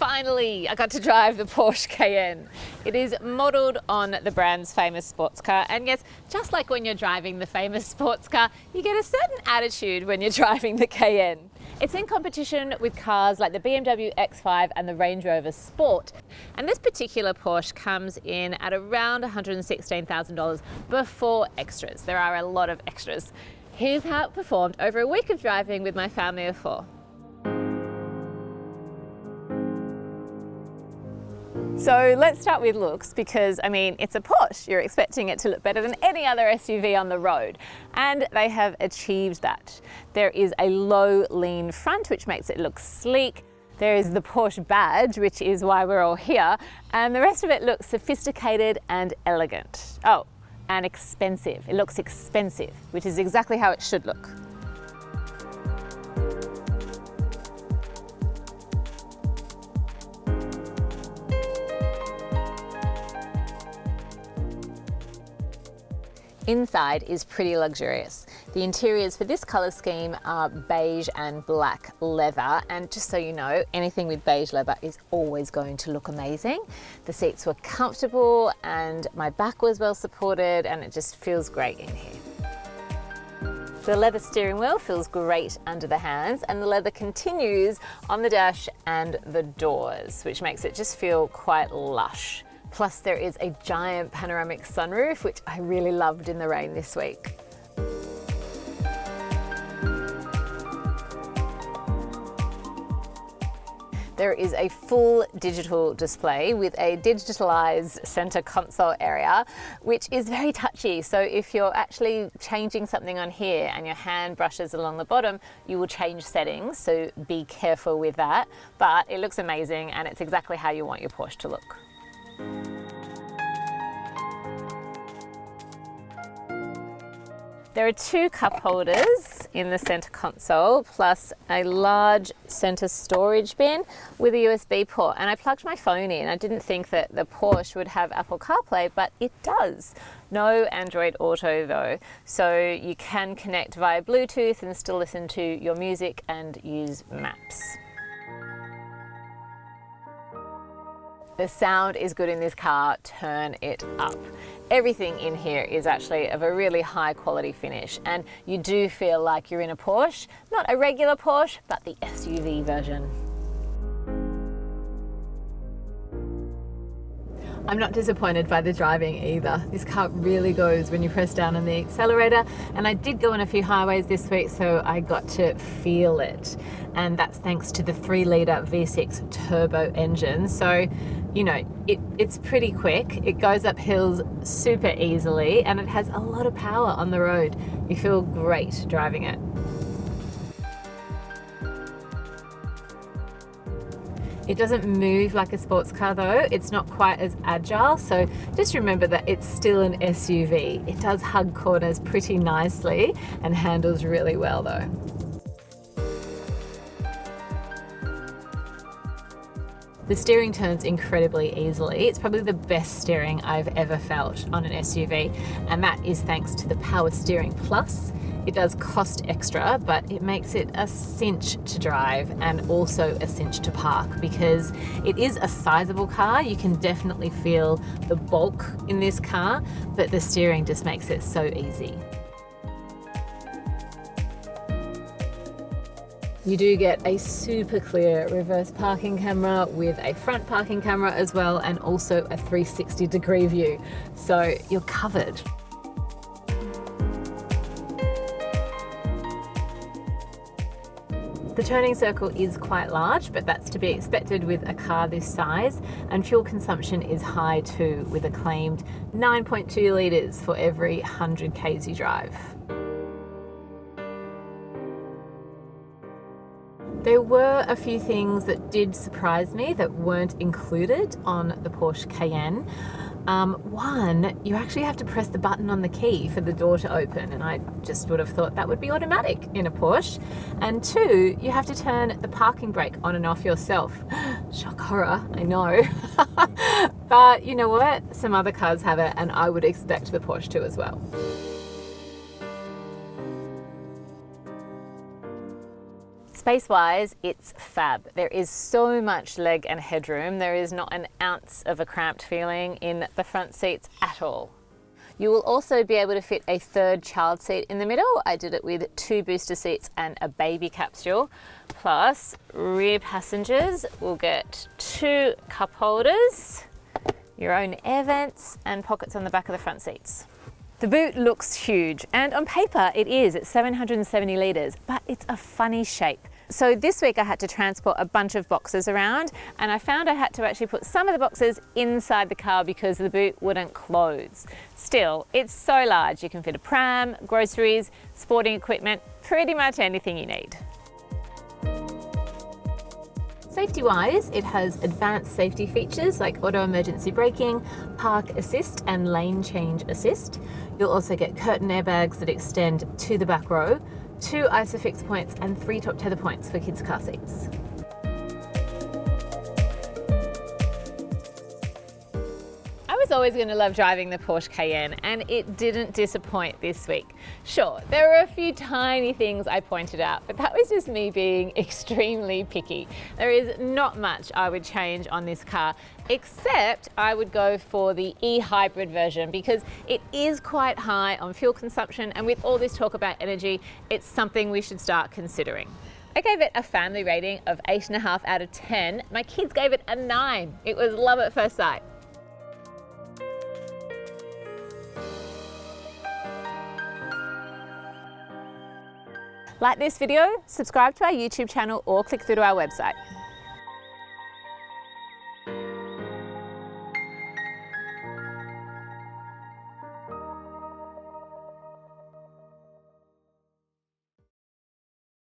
Finally, I got to drive the Porsche Cayenne. It is modelled on the brand's famous sports car, and yes, just like when you're driving the famous sports car, you get a certain attitude when you're driving the Cayenne. It's in competition with cars like the BMW X5 and the Range Rover Sport, and this particular Porsche comes in at around $116,000 before extras. There are a lot of extras. Here's how it performed over a week of driving with my family of 4. So let's start with looks, because I mean, it's a Porsche. You're expecting it to look better than any other SUV on the road, and they have achieved that. There is a low lean front, which makes it look sleek. There is the Porsche badge, which is why we're all here, and the rest of it looks sophisticated and elegant. Oh, and expensive. It looks expensive, which is exactly how it should look. Inside is pretty luxurious. The interiors for this colour scheme are beige and black leather, and just so you know, anything with beige leather is always going to look amazing. The seats were comfortable and my back was well supported, and it just feels great in here. The leather steering wheel feels great under the hands, and the leather continues on the dash and the doors, which makes it just feel quite lush. Plus there is a giant panoramic sunroof, which I really loved in the rain this week. There is a full digital display with a digitalized center console area, which is very touchy. So if you're actually changing something on here and your hand brushes along the bottom, you will change settings. So be careful with that. But it looks amazing, and it's exactly how you want your Porsche to look. There are 2 cup holders in the center console, plus a large center storage bin with a USB port. And I plugged my phone in. I didn't think that the Porsche would have Apple CarPlay, but it does. No Android Auto though. So you can connect via Bluetooth and still listen to your music and use maps. The sound is good in this car, turn it up. Everything in here is actually of a really high quality finish, and you do feel like you're in a Porsche, not a regular Porsche, but the SUV version. I'm not disappointed by the driving either. This car really goes when you press down on the accelerator, and I did go on a few highways this week, so I got to feel it. And that's thanks to the 3-litre V6 turbo engine. So, you know, it's pretty quick. It goes up hills super easily, and it has a lot of power on the road. You feel great driving it. It doesn't move like a sports car though. It's not quite as agile, so just remember that it's still an SUV. It does hug corners pretty nicely and handles really well though. The steering turns incredibly easily. It's probably the best steering I've ever felt on an SUV, and that is thanks to the Power Steering Plus. It does cost extra, but it makes it a cinch to drive and also a cinch to park, because it is a sizable car. You can definitely feel the bulk in this car, but the steering just makes it so easy. You do get a super clear reverse parking camera with a front parking camera as well, and also a 360-degree view. So you're covered. The turning circle is quite large, but that's to be expected with a car this size, and fuel consumption is high too, with a claimed 9.2 litres for every 100 k's you drive. There were a few things that did surprise me that weren't included on the Porsche Cayenne. One, you actually have to press the button on the key for the door to open, and I just would have thought that would be automatic in a Porsche. And 2, you have to turn the parking brake on and off yourself. Shock horror, I know. But you know what? Some other cars have it, and I would expect the Porsche to as well. Space-wise, it's fab. There is so much leg and headroom. There is not an ounce of a cramped feeling in the front seats at all. You will also be able to fit a third child seat in the middle. I did it with 2 booster seats and a baby capsule. Plus, rear passengers will get 2 cup holders, your own air vents, and pockets on the back of the front seats. The boot looks huge, and on paper it is. It's 770 litres, but it's a funny shape. So this week I had to transport a bunch of boxes around, and I found I had to actually put some of the boxes inside the car because the boot wouldn't close. Still, it's so large you can fit a pram, groceries, sporting equipment, pretty much anything you need. Safety-wise, it has advanced safety features like auto emergency braking, park assist and lane change assist. You'll also get curtain airbags that extend to the back row, 2 ISOFIX points and 3 top tether points for kids' car seats. I was always going to love driving the Porsche Cayenne, and it didn't disappoint this week. Sure, there were a few tiny things I pointed out, but that was just me being extremely picky. There is not much I would change on this car, except I would go for the e-hybrid version because it is quite high on fuel consumption, and with all this talk about energy, it's something we should start considering. I gave it a family rating of 8.5 out of 10. My kids gave it a 9. It was love at first sight. Like this video, subscribe to our YouTube channel or click through to our website.